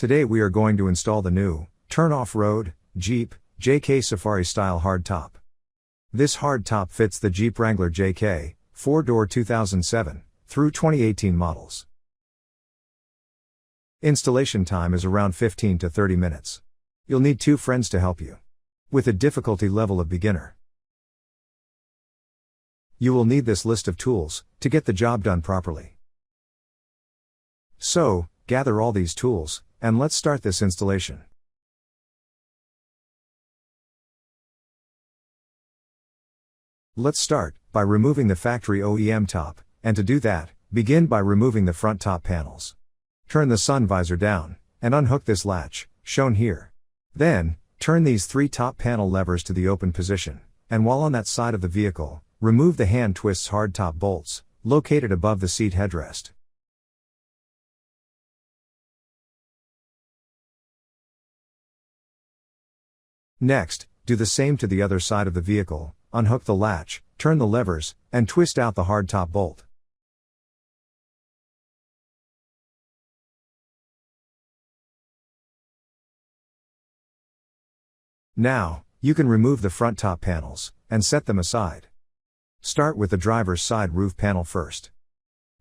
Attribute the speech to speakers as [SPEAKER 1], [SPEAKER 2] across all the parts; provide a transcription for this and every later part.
[SPEAKER 1] Today we are going to install the new, Turn Offroad, Jeep, JK Safari Style hardtop. This hardtop fits the Jeep Wrangler JK, 4-door 2007, through 2018 models. Installation time is around 15 to 30 minutes. You'll need 2 friends to help you. With a difficulty level of beginner. You will need this list of tools, to get the job done properly. So, gather all these tools, and let's start this installation. Let's start by removing the factory OEM top, and to do that, begin by removing the front top panels. Turn the sun visor down, and unhook this latch, shown here. Then, turn these 3 top panel levers to the open position, and while on that side of the vehicle, remove the hand twists hardtop bolts, located above the seat headrest. Next, do the same to the other side of the vehicle, unhook the latch, turn the levers, and twist out the hardtop bolt. Now, you can remove the front top panels, and set them aside. Start with the driver's side roof panel first.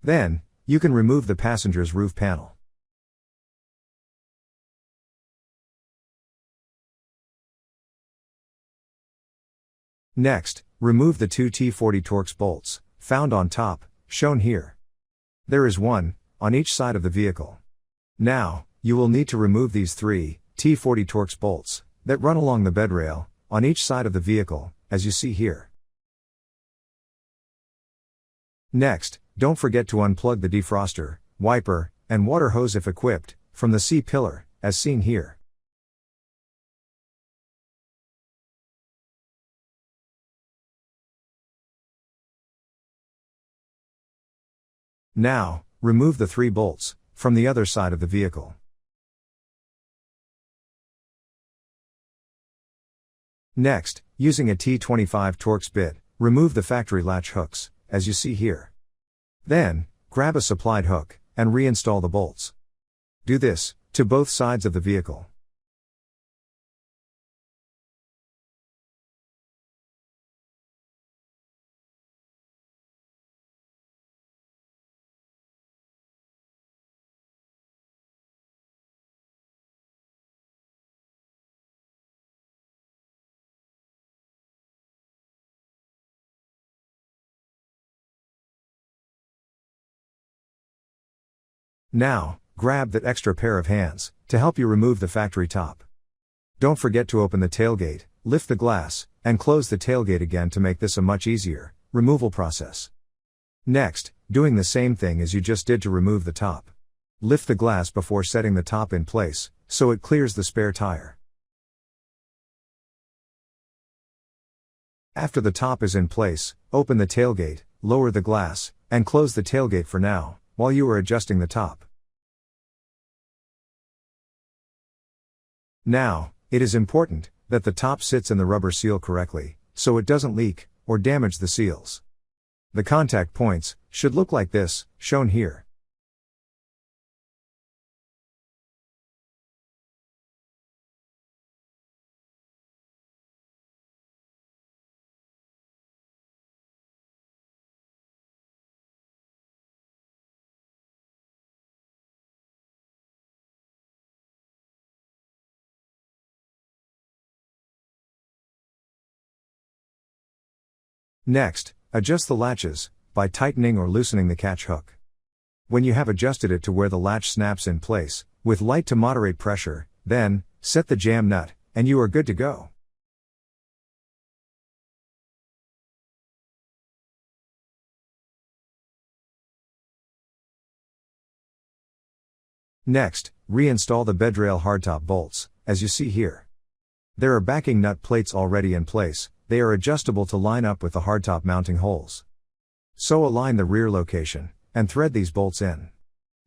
[SPEAKER 1] Then, you can remove the passenger's roof panel. Next, remove the 2 T40 Torx bolts, found on top, shown here. There is one, on each side of the vehicle. Now, you will need to remove these 3 T40 Torx bolts, that run along the bed rail, on each side of the vehicle, as you see here. Next, don't forget to unplug the defroster, wiper, and water hose if equipped, from the C-pillar, as seen here. Now, remove the 3 bolts, from the other side of the vehicle. Next, using a T25 Torx bit, remove the factory latch hooks, as you see here. Then, grab a supplied hook, and reinstall the bolts. Do this, to both sides of the vehicle. Now, grab that extra pair of hands, to help you remove the factory top. Don't forget to open the tailgate, lift the glass, and close the tailgate again to make this a much easier removal process. Next, doing the same thing as you just did to remove the top. Lift the glass before setting the top in place, so it clears the spare tire. After the top is in place, open the tailgate, lower the glass, and close the tailgate for now, while you are adjusting the top. Now, it is important that the top sits in the rubber seal correctly, so it doesn't leak or damage the seals. The contact points should look like this, shown here. Next, adjust the latches, by tightening or loosening the catch hook. When you have adjusted it to where the latch snaps in place, with light to moderate pressure, then, set the jam nut, and you are good to go. Next, reinstall the bedrail hardtop bolts, as you see here. There are backing nut plates already in place. They are adjustable to line up with the hardtop mounting holes. So align the rear location, and thread these bolts in.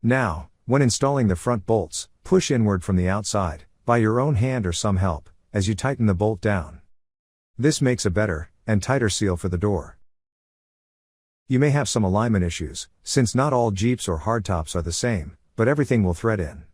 [SPEAKER 1] Now, when installing the front bolts, push inward from the outside, by your own hand or some help, as you tighten the bolt down. This makes a better, and tighter seal for the door. You may have some alignment issues, since not all Jeeps or hardtops are the same, but everything will thread in.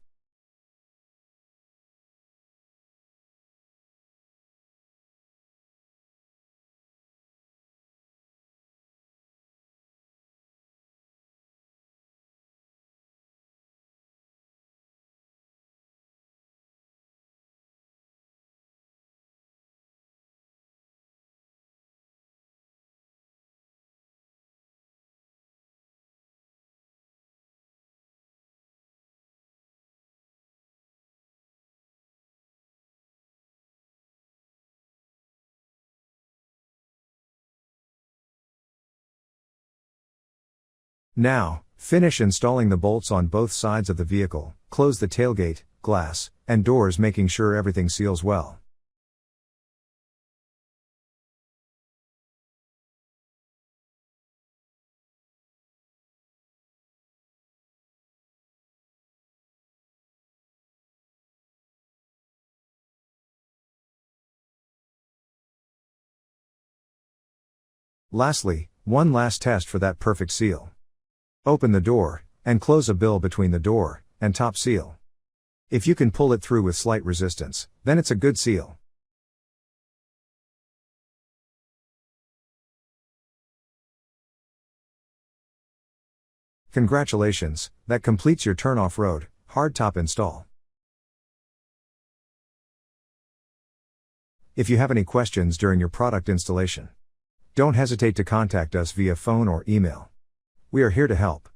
[SPEAKER 1] Now, finish installing the bolts on both sides of the vehicle, close the tailgate, glass, and doors, making sure everything seals well. Lastly, one last test for that perfect seal. Open the door, and close a bill between the door and top seal. If you can pull it through with slight resistance, then it's a good seal. Congratulations, that completes your Turn Offroad hardtop install. If you have any questions during your product installation, don't hesitate to contact us via phone or email. We are here to help.